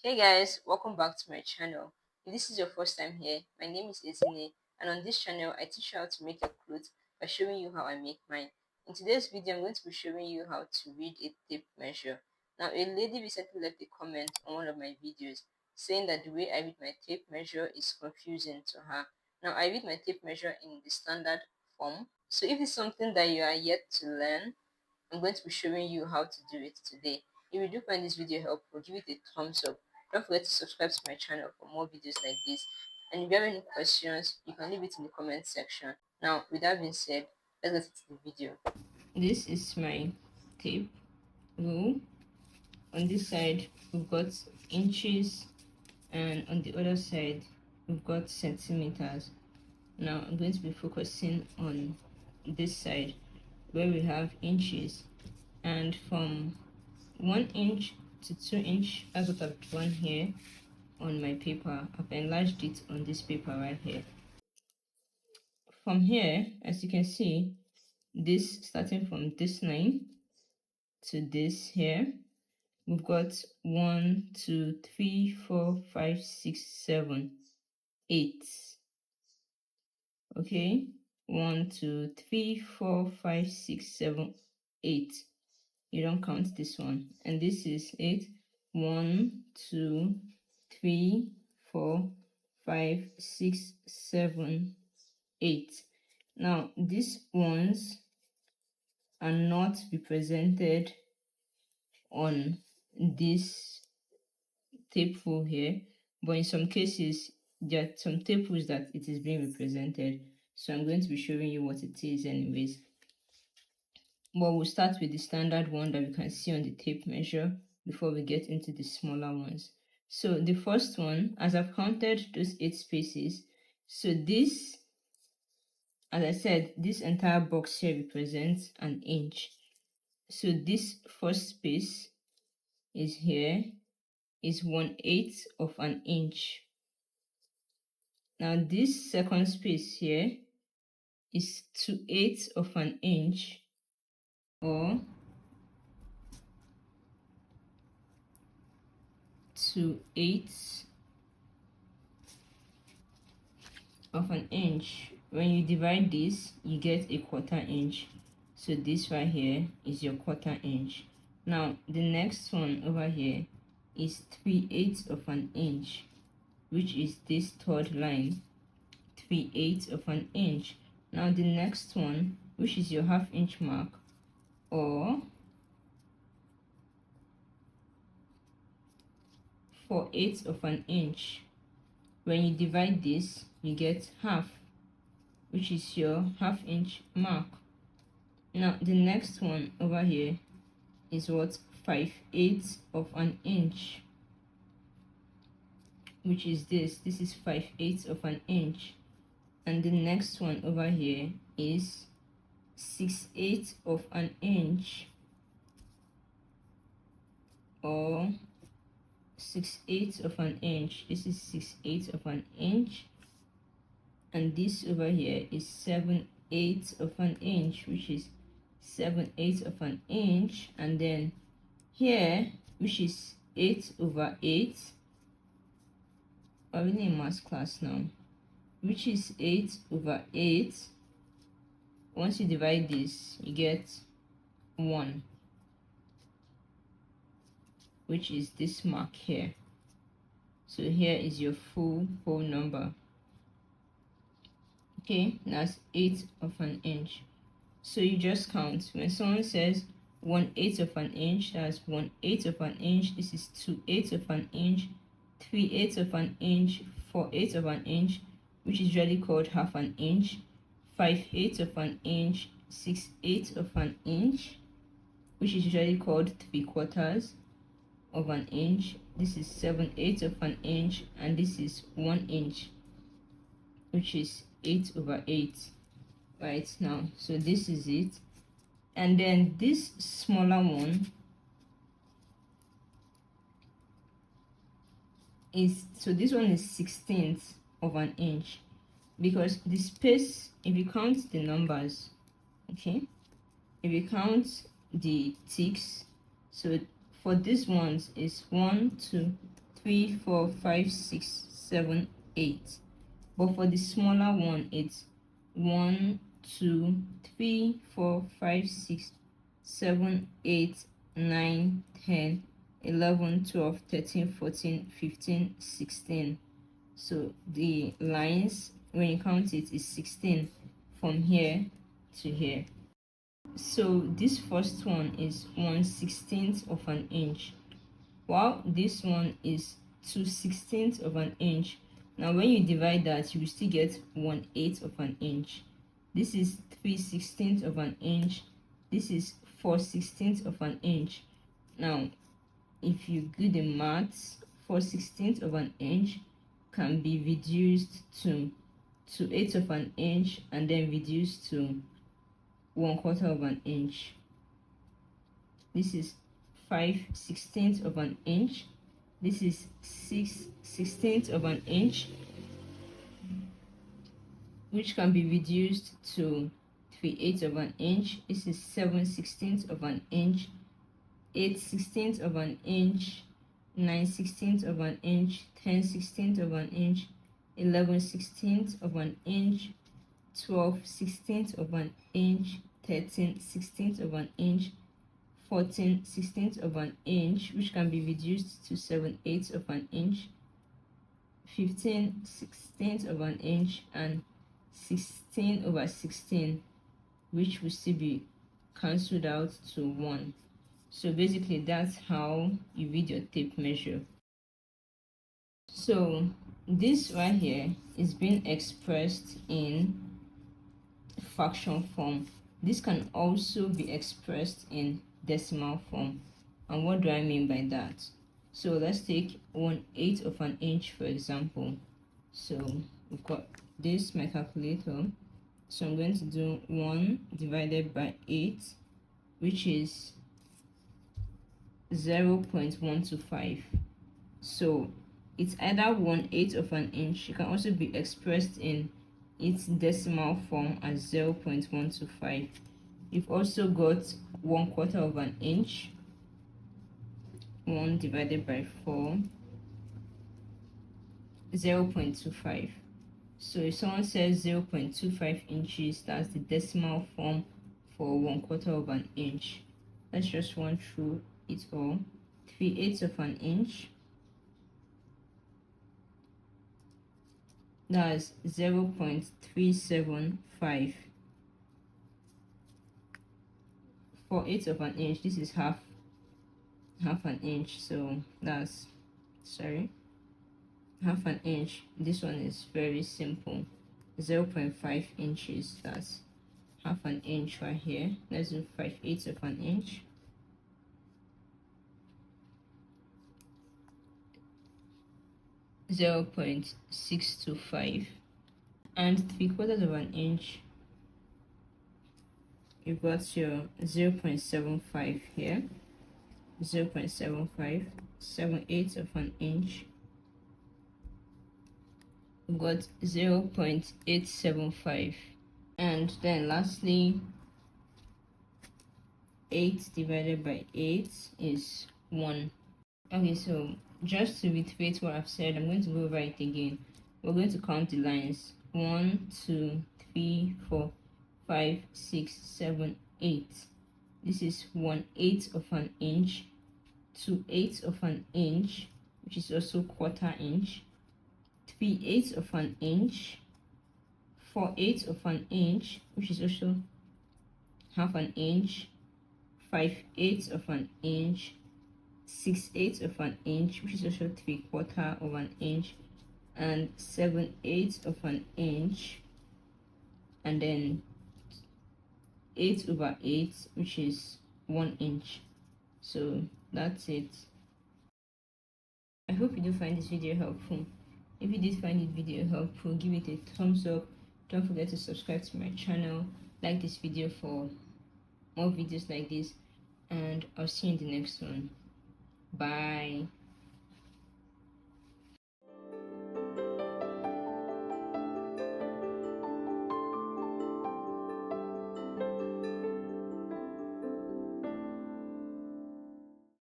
Hey guys, welcome back to my channel. If this is your first time here, my name is Ezine, and on this channel I teach you how to make your clothes by showing you how I make mine. In today's video I'm going to be showing you how to read a tape measure. Now a lady recently left a comment on one of my videos saying that the way I read my tape measure is confusing to her. Now I read my tape measure in the standard form, so if it's something that you are yet to learn, I'm going to be showing you how to do it today. If you do find this video helpful, give it a thumbs up. Don't forget to subscribe to my channel for more videos like this. And if you have any questions, you can leave it in the comment section. Now, with that being said, let's get into the video. This is my tape rule. On this side, we've got inches, and on the other side, we've got centimeters. Now, I'm going to be focusing on this side where we have inches, and from 1 inch to 2 inch, that's what I've drawn here on my paper. I've enlarged it on this paper right here. From here, as you can see, this starting from this line to this here, we've got 1 2 3 4 5 6 7 8. Okay, 1 2 3 4 5 6 7 8. You don't count this one, and this is 8. 1 2 3 4 5 6 7 8. Now these ones are not represented on this table here, but in some cases there are some tables that it is being represented, so I'm going to be showing you what it is anyways. But we'll start with the standard one that we can see on the tape measure before we get into the smaller ones. So the first one, as I've counted those 8 spaces, so this, as I said, this entire box here represents an inch. So this first space is here, is 1/8 of an inch. Now this second space here is 2/8 of an inch, or 2/8 of an inch. When you divide this, you get a 1/4 inch. So this right here is your 1/4 inch. Now the next one over here is 3/8 of an inch, which is this third line, 3/8 of an inch. Now the next one, which is your 1/2 inch mark, or 4/8 of an inch. When you divide this, you get half, which is your 1/2 inch mark. Now the next one over here is what, 5/8 of an inch, which is this is 5/8 of an inch. And the next one over here is 6/8 of an inch, or 6/8 of an inch. This is 6/8 of an inch, and this over here is 7/8 of an inch, which is 7/8 of an inch. And then here, which is 8/8, we're in math class now, which is 8/8. Once you divide this, you get 1, which is this mark here. So here is your full whole number. Okay, that's 8 of an inch. So you just count. When someone says 1/8 of an inch, that's 1/8 of an inch. This is 2/8 of an inch, 3/8 of an inch, 4/8 of an inch, which is usually called 1/2 an inch, 5/8 of an inch, 6/8 of an inch, which is usually called 3/4 of an inch. This is 7/8 of an inch, and this is 1 inch, which is 8/8 right now. So this is it. And then this smaller one is, so this one is 1/16 of an inch, because the space, if you count the numbers, okay, if you count the ticks, so for these ones is 1 2 3, 4, 5, 6, 7, 8. But for the smaller one, it's 1, 2, 3, 4, 5, 6, 7, 8, 9, 10, 11, 12, 13, 14, 15, 16. So the lines, when you count it, is 16 from here to here. So this first one is 1/16 of an inch, while this one is 2/16 of an inch. Now when you divide that, you will still get 1/8 of an inch. This is 3/16 of an inch. This is 4/16 of an inch. Now if you do the maths, 4/16 of an inch can be reduced to 2/8 of an inch and then reduced to 1/4 of an inch. This is 5/16 of an inch. This is 6/16 of an inch, which can be reduced to 3/8 of an inch. This is 7/16 of an inch, 8/16 of an inch, 9/16 of an inch, 10/16 of an inch, 11/16 of an inch, 12/16 of an inch, 13/16 of an inch, 14/16 of an inch, which can be reduced to 7/8 of an inch, 15/16 of an inch, and 16/16, which will still be cancelled out to 1. So basically that's how you read your tape measure. So this right here is being expressed in fraction form. This can also be expressed in decimal form. And what do I mean by that? So let's take 1/8 of an inch, for example. So we've got this, my calculator. So I'm going to do 1 divided by 8, which is 0.125. So it's either 1/8 of an inch. It can also be expressed in its decimal form as 0.125. You've also got 1/4 of an inch, 1 divided by 4, 0.25. So if someone says 0.25 inches, that's the decimal form for 1/4 of an inch. Let's just run through it all. 3/8 of an inch, that's 0.375. 4/8 of an inch, this is half an inch, so that's half an inch. This one is very simple, 0.5 inches, that's half an inch right here. Let's do 5/8 of an inch, 0.625, and 3/4 of an inch. You've got your 0.75 here, 0.75, 7/8 of an inch. We've got 0.875, and then lastly 8 divided by 8 is 1. Okay, so just to reiterate what I've said, I'm going to go over it again. We're going to count the lines: 1, 2, 3, 4, 5, 6, 7, 8. This is 1/8 of an inch, 2/8 of an inch, which is also 1/4 inch, 3/8 of an inch, 4/8 of an inch, which is also half an inch, 5/8 of an inch, 6/8 of an inch, which is also 3/4 of an inch, and 7/8 of an inch, and then 8/8, which is 1 inch. So that's it. I hope you do find this video helpful. If you did find this video helpful, give it a thumbs up. Don't forget to subscribe to my channel, like this video for more videos like this, and I'll see you in the next one. Bye.